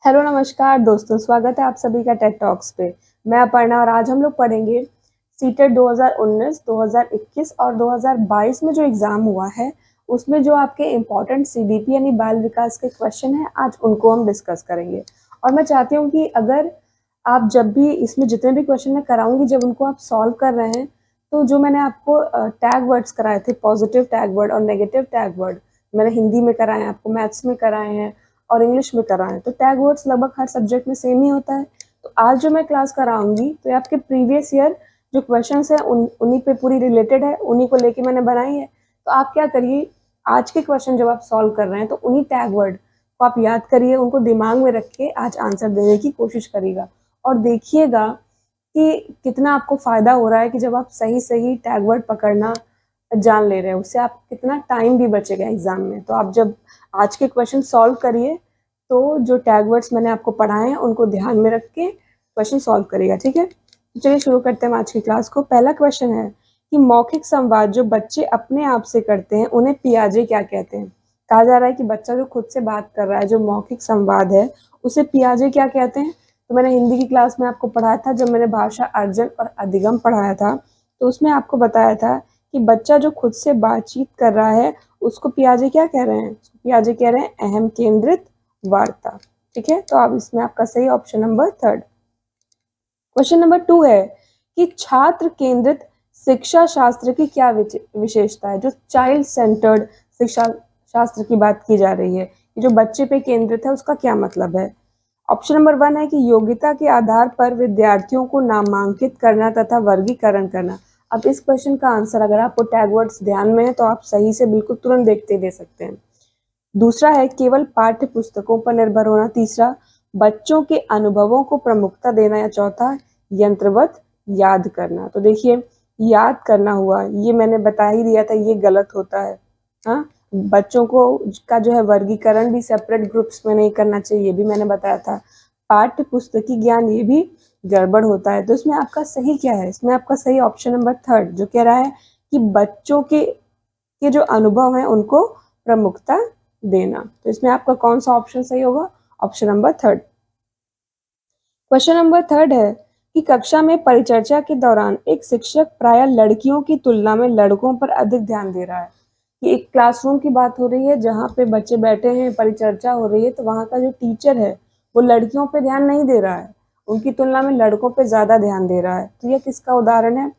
Hello नमस्कार दोस्तों, स्वागत है आप सभी का टेड टॉक्स पे। मैं अपर्णा और आज हम लोग पढ़ेंगे सीटेट 2019, 2021 और 2022 में जो एग्ज़ाम हुआ है उसमें जो आपके इम्पोर्टेंट सीडीपी यानी बाल विकास के क्वेश्चन हैं, आज उनको हम डिस्कस करेंगे। और मैं चाहती हूँ कि अगर आप जब भी इसमें जितने भी क्वेश्चन मैं कराऊंगी, जब उनको आप सॉल्व कर रहे हैं तो जो मैंने आपको टैग वर्ड्स कराए थे, पॉजिटिव टैग वर्ड और नेगेटिव टैग वर्ड, मैंने हिंदी में कराए हैं, आपको मैथ्स में कराए हैं और इंग्लिश में कराएं। तो टैग वर्ड्स लगभग हर सब्जेक्ट में सेम ही होता है। तो आज जो मैं क्लास कराऊंगी तो ये आपके प्रीवियस ईयर जो क्वेश्चंस हैं उन्हीं पे पूरी रिलेटेड है, उन्हीं को लेके मैंने बनाई है। तो आप क्या करिए, आज के क्वेश्चन जब आप सॉल्व कर रहे हैं तो उन्हीं टैग वर्ड को आप याद करिए, उनको दिमाग में रख के आज आंसर देने की कोशिश करिएगा और देखिएगा कि कितना आपको फ़ायदा हो रहा है कि जब आप सही सही टैग वर्ड पकड़ना जान ले रहे हैं, उससे आप कितना टाइम भी बचेगा एग्जाम में। तो आप जब आज के क्वेश्चन सॉल्व करिए तो जो टैग वर्ड्स मैंने आपको पढ़ाए हैं उनको ध्यान में रख के क्वेश्चन सॉल्व करिएगा, ठीक है। तो चलिए शुरू करते हैं आज की क्लास को। पहला क्वेश्चन है कि मौखिक संवाद जो बच्चे अपने आप से करते हैं उन्हें पियाजे क्या कहते हैं। कहा जा रहा है कि बच्चा जो खुद से बात कर रहा है, जो मौखिक संवाद है, उसे पियाजे क्या कहते हैं। तो मैंने हिंदी की क्लास में आपको पढ़ाया था, जब मैंने भाषा अर्जन और अधिगम पढ़ाया था तो उसमें आपको बताया था कि बच्चा जो खुद से बातचीत कर रहा है उसको पियाजे क्या कह रहे हैं। उसको पियाजे कह रहे हैं अहम केंद्रित वार्ता, ठीक है। तो अब इसमें आपका सही option number third. Question number 2 है कि छात्र केंद्रित शिक्षा शास्त्र की क्या विशेषता है। जो चाइल्ड सेंटर्ड शिक्षा शास्त्र की बात की जा रही है, जो बच्चे पे केंद्रित है, उसका क्या मतलब है। ऑप्शन नंबर 1 है कि योग्यता के आधार पर विद्यार्थियों को नामांकित करना तथा वर्गीकरण करना। अब इस क्वेश्चन का आंसर अगर आपको टैग वर्ड्स ध्यान में है तो आप सही से बिल्कुल तुरंत देखते दे सकते हैं। दूसरा है केवल पाठ्य पुस्तकों पर निर्भर होना। तीसरा, बच्चों के अनुभवों को प्रमुखता देना। या चौथा, यंत्रवत याद करना। तो देखिए, याद करना हुआ, ये मैंने बता ही दिया था, ये गलत होता है। हाँ, बच्चों को का जो है वर्गीकरण भी सेपरेट ग्रुप्स में नहीं करना चाहिए, ये भी मैंने बताया था। पाठ्य पुस्तकी ज्ञान, ये भी गड़बड़ होता है। तो इसमें आपका सही क्या है, इसमें आपका सही ऑप्शन नंबर थर्ड जो कह रहा है कि बच्चों के जो अनुभव हैं उनको प्रमुखता देना। तो इसमें आपका कौन सा ऑप्शन सही होगा, option number third. Question number third है कि कक्षा में परिचर्चा के दौरान एक शिक्षक प्रायः लड़कियों की तुलना में लड़कों पर अधिक ध्यान दे रहा है। कि एक क्लासरूम की बात हो रही है जहाँ पे बच्चे बैठे हैं, परिचर्चा हो रही है, तो वहाँ का जो टीचर है वो लड़कियों पे ध्यान नहीं दे रहा है, उनकी तुलना में लड़कों पे ज्यादा ध्यान दे रहा है। तो यह किसका उदाहरण है,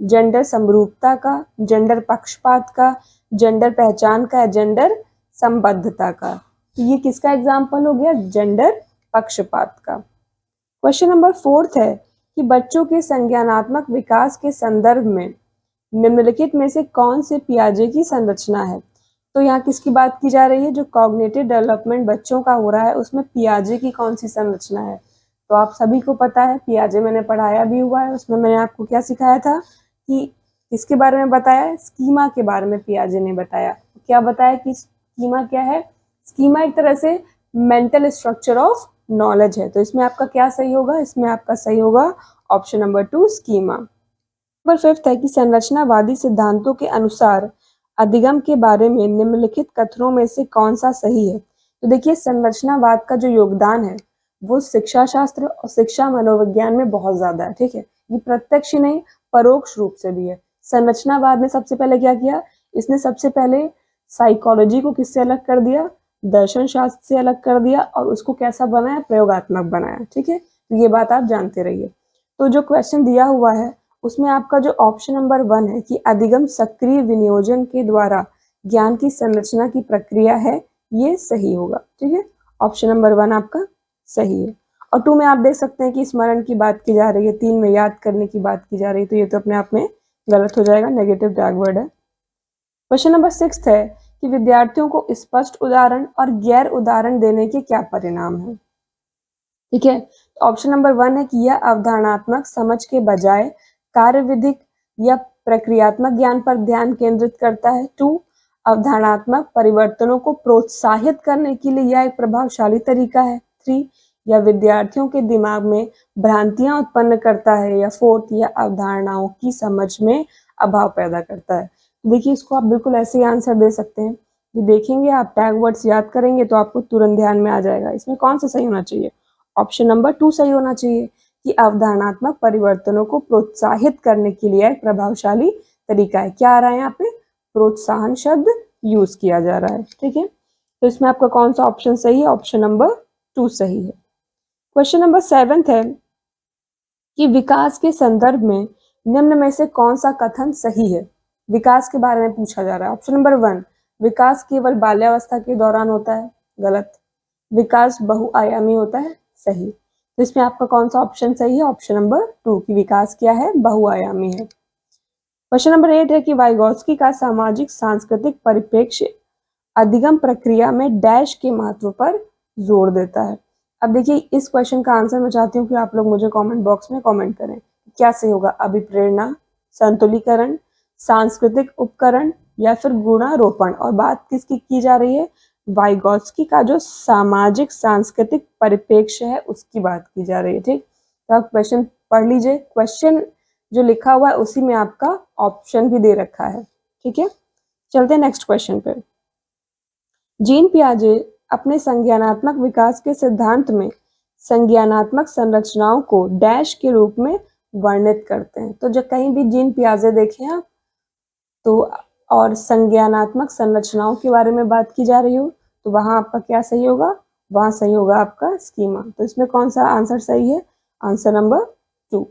जेंडर समरूपता का, जेंडर पक्षपात का, जेंडर पहचान का, जेंडर संबद्धता का। तो ये किसका एग्जाम्पल हो गया, जेंडर पक्षपात का। क्वेश्चन नंबर फोर्थ है कि बच्चों के संज्ञानात्मक विकास के संदर्भ में निम्नलिखित में से कौन से पियाजे की संरचना है। तो यहाँ किसकी बात की जा रही है, जो कॉग्निटिव डेवलपमेंट बच्चों का हो रहा है उसमें पियाजे की कौन सी संरचना है। तो आप सभी को पता है, पियाजे मैंने पढ़ाया भी हुआ है, उसमें मैंने आपको क्या सिखाया था कि किसके बारे में बताया, स्कीमा के बारे में पियाजे ने बताया। क्या बताया कि स्कीमा क्या है, स्कीमा एक तरह से मेंटल स्ट्रक्चर ऑफ नॉलेज है। तो इसमें आपका क्या सही होगा, इसमें आपका सही होगा option number 2 schema. Number fifth है कि संरचनावादी सिद्धांतों के अनुसार अधिगम के बारे में निम्नलिखित कथनों में से कौन सा सही है। तो देखिए, संरचनावाद का जो योगदान है वो शिक्षा शास्त्र और शिक्षा मनोविज्ञान में बहुत ज्यादा है, ठीक है। ये प्रत्यक्ष ही नहीं, परोक्ष रूप से भी है। संरचनावाद ने सबसे पहले क्या किया, इसने सबसे पहले साइकोलॉजी को किससे अलग कर दिया, दर्शन शास्त्र से अलग कर दिया और उसको कैसा बनाया, प्रयोगात्मक बनाया, ठीक है। तो ये बात आप जानते रहिए। तो जो क्वेश्चन दिया हुआ है उसमें आपका जो ऑप्शन नंबर 1 है कि अधिगम सक्रिय विनियोजन के द्वारा ज्ञान की संरचना की प्रक्रिया है, ये सही होगा, ठीक है। ऑप्शन नंबर 1 आपका सही है। और 2 में आप देख सकते हैं कि स्मरण की बात की जा रही है, 3 में याद करने की बात की जा रही है, तो ये तो अपने आप में गलत हो जाएगा, नेगेटिव टैग वर्ड है। क्वेश्चन नंबर 6 है कि विद्यार्थियों को स्पष्ट उदाहरण और गैर उदाहरण देने के क्या परिणाम है, ठीक है। तो ऑप्शन नंबर 1 है कि यह अवधारणात्मक समझ के बजाय कार्यविधिक या प्रक्रियात्मक ज्ञान पर ध्यान केंद्रित करता है। 2, अवधारणात्मक परिवर्तनों को प्रोत्साहित करने के लिए यह एक प्रभावशाली तरीका है। 3, या विद्यार्थियों के दिमाग में भ्रांतियां उत्पन्न करता है। या 4, या अवधारणाओं की समझ में अभाव पैदा करता है। देखिए, इसको आप बिल्कुल ऐसे ही आंसर दे सकते हैं ये देखेंगे आप, टैग वर्ड्स याद करेंगे तो आपको तुरंत ध्यान में आ जाएगा। इसमें कौन सा सही होना चाहिए? ऑप्शन नंबर 2 सही होना चाहिए कि अवधारणात्मक परिवर्तनों को प्रोत्साहित करने के लिए एक प्रभावशाली तरीका है। क्या आ रहा है यहाँ पे? प्रोत्साहन शब्द यूज किया जा रहा है। ठीक है, तो इसमें आपका कौन सा ऑप्शन सही है? ऑप्शन नंबर 2 सही है। क्वेश्चन नंबर 7 है कि विकास के संदर्भ में निम्न में से कौन सा कथन सही है? विकास के बारे में पूछा जा रहा है। ऑप्शन नंबर 1, विकास केवल बाल्यावस्था के दौरान होता है, गलत। विकास बहुआयामी होता है, सही। तो इसमें आपका कौन सा ऑप्शन सही है? ऑप्शन नंबर 2 कि विकास क्या है? बहुआयामी है। क्वेश्चन नंबर 8 है कि वाइगोत्स्की का सामाजिक सांस्कृतिक परिप्रेक्ष्य अधिगम प्रक्रिया में डैश के महत्व पर जोर देता है। अब देखिए, इस क्वेश्चन का आंसर मैं चाहती हूँ कि आप लोग मुझे कमेंट बॉक्स में कमेंट करें। क्या सही होगा? अभिप्रेरणा, संतुलीकरण, सांस्कृतिक उपकरण या फिर गुणारोपण? और बात किसकी की जा रही है? वाइगोत्स्की का जो सामाजिक सांस्कृतिक परिप्रेक्ष्य है उसकी बात की जा रही है। ठीक, तो आप क्वेश्चन पढ़ लीजिए। क्वेश्चन जो लिखा हुआ है उसी में आपका ऑप्शन भी दे रखा है। ठीक है, चलते हैं नेक्स्ट क्वेश्चन पे। जीन पियाजे अपने संज्ञानात्मक विकास के सिद्धांत में संज्ञानात्मक संरचनाओं को डैश के रूप में वर्णित करते हैं। तो जब कहीं भी जीन पियाजे देखें आप तो और संज्ञानात्मक संरचनाओं के बारे में बात की जा रही हो तो वहां आपका क्या सही होगा? वहां सही होगा आपका स्कीमा। तो इसमें कौन सा आंसर सही है? Answer number 2।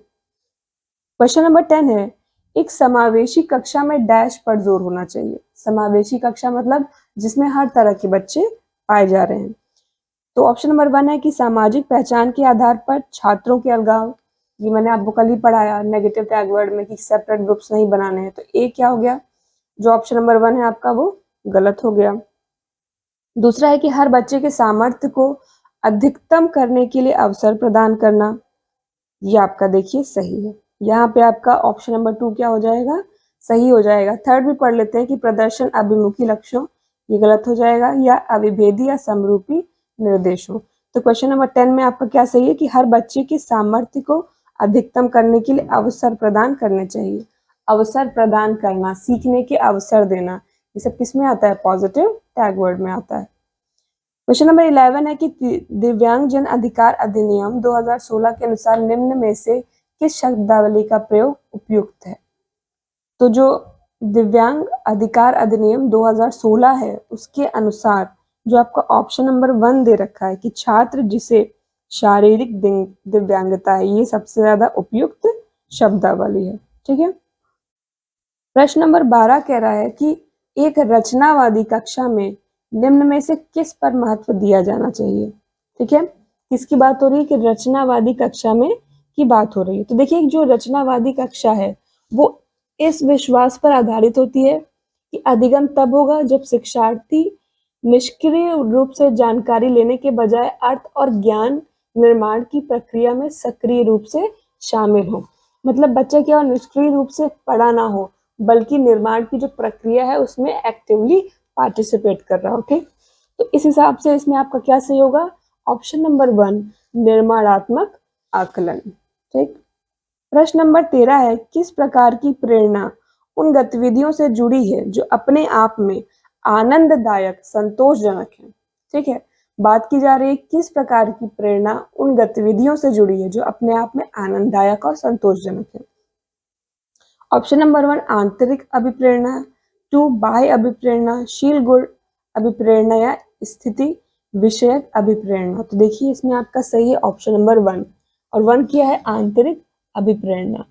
क्वेश्चन नंबर 10 है, एक समावेशी कक्षा में डैश पर जोर होना चाहिए। समावेशी कक्षा मतलब जिसमें हर तरह के बच्चे पाए जा रहे हैं। तो ऑप्शन नंबर 1 है कि सामाजिक पहचान के आधार पर छात्रों के अलगाव। ये मैंने आपको कल ही पढ़ाया नेगेटिव टैग वर्ड में कि सेपरेट ग्रुप्स नहीं बनाने हैं। तो ए क्या हो गया? जो ऑप्शन नंबर 1 है आपका वो गलत हो गया। दूसरा है कि हर बच्चे के सामर्थ्य को अधिकतम करने के लिए अवसर प्रदान करना। ये आपका देखिए सही है। यहाँ पे आपका ऑप्शन नंबर 2 क्या हो जाएगा? सही हो जाएगा। थर्ड भी पढ़ लेते हैं कि प्रदर्शन अभिमुखी लक्ष्यों, ये गलत हो जाएगा। या अविभेदी या समरूपी निर्देशों। तो क्वेश्चन नंबर 10 में आपका क्या सही है कि हर बच्चे के सामर्थ्य को अधिकतम करने के लिए अवसर प्रदान करने चाहिए। अवसर प्रदान करना, सीखने के अवसर देना, ये सब किस में आता है? पॉजिटिव टैग वर्ड में आता है। क्वेश्चन नंबर 11 है कि दिव्यांग जन अधिकार अधिनियम 2016 के अनुसार निम्न में से किस शब्दावली का प्रयोग उपयुक्त है? तो जो दिव्यांग अधिकार अधिनियम 2016 है उसके अनुसार जो आपका ऑप्शन नंबर 1 दे रखा है कि छात्र जिसे शारीरिक दिव्यांगता है, ये सबसे ज्यादा उपयुक्त शब्दावली है। ठीक है, प्रश्न नंबर 12 कह रहा है कि एक रचनावादी कक्षा में निम्न में से किस पर महत्व दिया जाना चाहिए? ठीक है, किसकी बात हो रही है? कि रचनावादी कक्षा में की बात हो रही है। तो देखिए, जो रचनावादी कक्षा है वो इस विश्वास पर आधारित होती है कि अधिगम तब होगा जब शिक्षार्थी निष्क्रिय रूप से जानकारी लेने के बजाय अर्थ और ज्ञान निर्माण की प्रक्रिया में सक्रिय रूप से शामिल हो। मतलब बच्चा क्या निष्क्रिय रूप से पढ़ा ना हो बल्कि निर्माण की जो प्रक्रिया है उसमें एक्टिवली पार्टिसिपेट कर रहा हो। ठीक, तो इस हिसाब से इसमें आपका क्या सही होगा? ऑप्शन नंबर 1 निर्माणात्मक आकलन। ठीक, प्रश्न नंबर 13 है किस प्रकार की प्रेरणा उन गतिविधियों से जुड़ी है जो अपने आप में आनंददायक संतोषजनक है? ठीक है, बात की जा रही है किस प्रकार की प्रेरणा उन गतिविधियों से जुड़ी है जो अपने आप में आनंददायक और संतोषजनक है। ऑप्शन नंबर 1 आंतरिक अभिप्रेरणा, 2 बाह्य अभिप्रेरणा, शील गुण अभिप्रेरणा या स्थिति विषयक अभिप्रेरणा। तो देखिए इसमें आपका सही है ऑप्शन नंबर 1 और 1 क्या है? आंतरिक अभिप्रेरणा।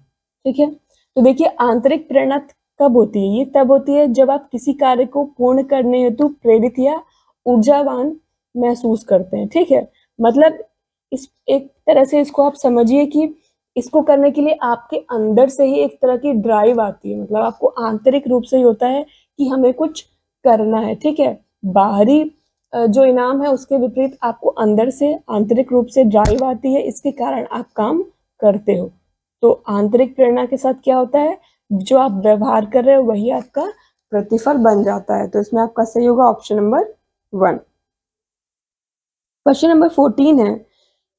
ठीक है, तो देखिए आंतरिक प्रेरणा कब होती है? ये तब होती है जब आप किसी कार्य को पूर्ण करने हेतु प्रेरित या ऊर्जावान महसूस करते हैं। ठीक है, मतलब इस एक तरह से इसको आप समझिए कि इसको करने के लिए आपके अंदर से ही एक तरह की ड्राइव आती है। मतलब आपको आंतरिक रूप से ही होता है कि हमें कुछ करना है। ठीक है, बाहरी जो इनाम है उसके विपरीत आपको अंदर से आंतरिक रूप से ड्राइव आती है, इसके कारण आप काम करते हो। तो आंतरिक प्रेरणा के साथ क्या होता है? जो आप व्यवहार कर रहे हो वही आपका प्रतिफल बन जाता है। तो इसमें आपका सही होगा ऑप्शन नंबर 1। क्वेश्चन नंबर 14 है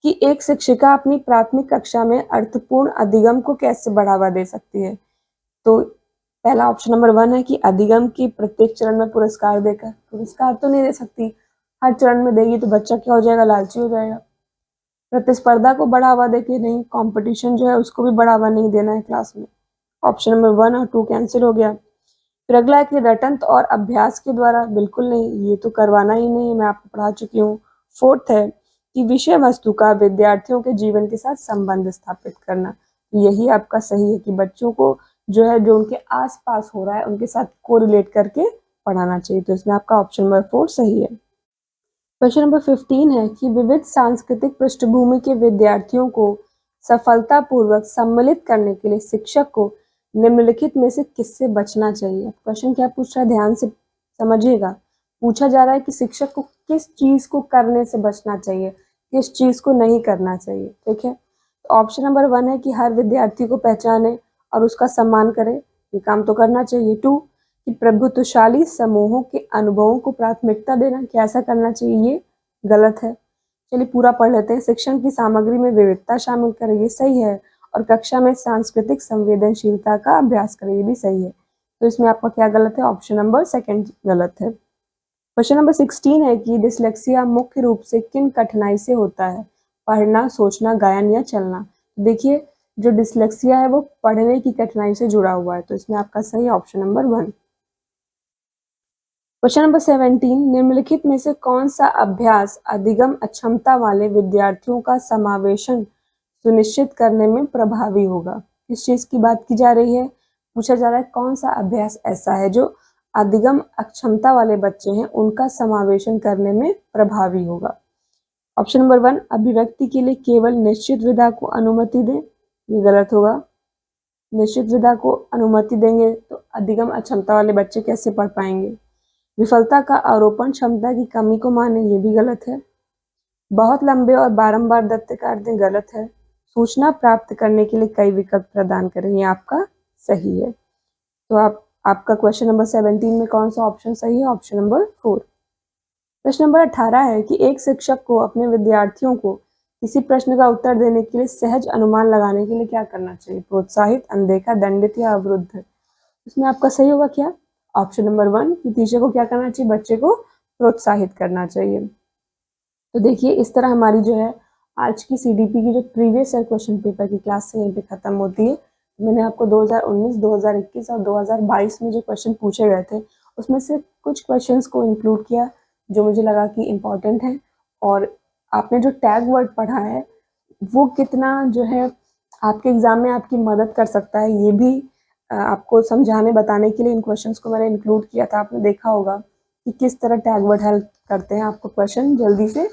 कि एक शिक्षिका अपनी प्राथमिक कक्षा में अर्थपूर्ण अधिगम को कैसे बढ़ावा दे सकती है? तो पहला ऑप्शन नंबर 1 है कि अधिगम के प्रत्येक चरण में पुरस्कार देकर। पुरस्कार तो नहीं दे सकती, हर चरण में देगी तो बच्चा क्या हो जाएगा, लालची हो जाएगा। प्रतिस्पर्धा को बढ़ावा देके नहीं, कंपटीशन जो है उसको भी बढ़ावा नहीं देना है क्लास में। ऑप्शन नंबर 1 और 2 कैंसिल हो गया। फिर अगला है कि रटंत और अभ्यास के द्वारा, बिल्कुल नहीं, ये तो करवाना ही नहीं है, मैं आपको पढ़ा चुकी हूँ। फोर्थ है कि विषय वस्तु का विद्यार्थियों के जीवन के साथ संबंध स्थापित करना। यही आपका सही है कि बच्चों को जो है जो उनके आसपास हो रहा है उनके साथ कोरिलेट करके पढ़ाना चाहिए। तो इसमें आपका ऑप्शन नंबर 4 सही है। क्वेश्चन नंबर 15 है कि विविध सांस्कृतिक पृष्ठभूमि के विद्यार्थियों को सफलतापूर्वक सम्मिलित करने के लिए शिक्षक को निम्नलिखित में से किससे बचना चाहिए। क्वेश्चन क्या पूछ रहा है, ध्यान से समझिएगा। पूछा जा रहा है कि शिक्षक को किस चीज को करने से बचना चाहिए, किस चीज को नहीं करना चाहिए। ठीक है, तो ऑप्शन नंबर 1 है कि हर विद्यार्थी को पहचाने और उसका सम्मान करे, ये काम तो करना चाहिए। 2 कि प्रभुत्वशाली समूहों के अनुभवों को प्राथमिकता देना, क्या ऐसा करना चाहिए, ये गलत है। चलिए पूरा पढ़ लेते हैं। शिक्षण की सामग्री में विविधता शामिल करें, ये सही है। और कक्षा में सांस्कृतिक संवेदनशीलता का अभ्यास करें, ये भी सही है। तो इसमें आपका क्या गलत है, ऑप्शन नंबर 2 गलत है। क्वेश्चन नंबर 16 है कि डिसलेक्सिया मुख्य रूप से किन कठिनाई से होता है, पढ़ना, सोचना, गायन या चलना। देखिए जो डिसलेक्सिया है वो पढ़ने की कठिनाई से जुड़ा हुआ है, तो इसमें आपका सही ऑप्शन नंबर 1। क्वेश्चन नंबर 17, निम्नलिखित में से कौन सा अभ्यास अधिगम अक्षमता वाले विद्यार्थियों का समावेशन सुनिश्चित करने में प्रभावी होगा। किस चीज की बात की जा रही है, पूछा जा रहा है कौन सा अभ्यास ऐसा है जो अधिगम अक्षमता वाले बच्चे हैं उनका समावेशन करने में प्रभावी होगा। ऑप्शन नंबर 1, अभिव्यक्ति के लिए केवल निश्चित विधा को अनुमति दें, ये गलत होगा। निश्चित विधा को अनुमति देंगे तो अधिगम अक्षमता वाले बच्चे कैसे पढ़ पाएंगे। विफलता का आरोपण क्षमता की कमी को माने, ये भी गलत है। बहुत लंबे और बारंबार दत्त काट दें, गलत है। सूचना प्राप्त करने के लिए कई विकल्प प्रदान करें, ये आपका सही है। तो आपका क्वेश्चन नंबर 17 में कौन सा ऑप्शन सही है, ऑप्शन नंबर 4। प्रश्न नंबर 18 है कि एक शिक्षक को अपने विद्यार्थियों को किसी प्रश्न का उत्तर देने के लिए सहज अनुमान लगाने के लिए क्या करना चाहिए, प्रोत्साहित, अनदेखा, दंडित या अवरुद्ध। इसमें आपका सही होगा क्या, ऑप्शन नंबर 1 कि टीचर को क्या करना चाहिए, बच्चे को प्रोत्साहित करना चाहिए। तो देखिए इस तरह हमारी जो है आज की सीडीपी की जो प्रीवियस ईयर क्वेश्चन पेपर की क्लास से यहीं पे खत्म होती है। मैंने आपको 2019, 2021 और 2022 में जो क्वेश्चन पूछे गए थे उसमें से कुछ क्वेश्चंस को इंक्लूड किया जो मुझे लगा कि इम्पोर्टेंट है। और आपने जो टैग वर्ड पढ़ा है वो कितना जो है आपके एग्जाम में आपकी मदद कर सकता है, ये भी आपको समझाने बताने के लिए इन क्वेश्चंस को मैंने इंक्लूड किया था। आपने देखा होगा कि किस तरह टैग वर्ड हेल्प करते हैं आपको क्वेश्चन जल्दी से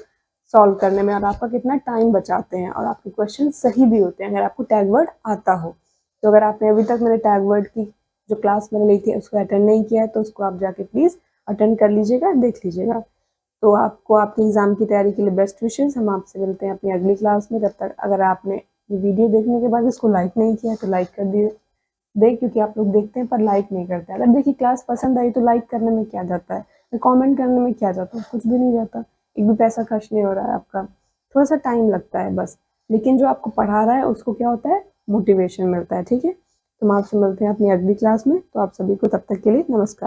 सॉल्व करने में और आपका कितना टाइम बचाते हैं और आपके क्वेश्चन सही भी होते हैं अगर आपको टैग वर्ड आता हो। तो अगर आपने अभी तक मेरे टैग वर्ड की जो क्लास मैंने ली थी उसको अटेंड नहीं किया है तो उसको आप जाके प्लीज़ अटेंड कर लीजिएगा, देख लीजिएगा। तो आपको आपके एग्ज़ाम की तैयारी के लिए बेस्ट विशेस। हम आपसे मिलते हैं अपनी अगली क्लास में। तब तक अगर आपने ये वीडियो देखने के बाद इसको लाइक नहीं किया तो लाइक कर दे क्योंकि आप लोग देखते हैं पर लाइक नहीं करते। अगर देखिए क्लास पसंद आई तो लाइक करने में क्या जाता है, कमेंट करने में क्या जाता है, कुछ भी नहीं जाता, एक भी पैसा खर्च नहीं हो रहा है आपका, थोड़ा सा टाइम लगता है बस। लेकिन जो आपको पढ़ा रहा है उसको क्या होता है, मोटिवेशन मिलता है। ठीक है, तो हम आपसे मिलते हैं अपनी अगली क्लास में। तो आप सभी को तब तक के लिए नमस्कार।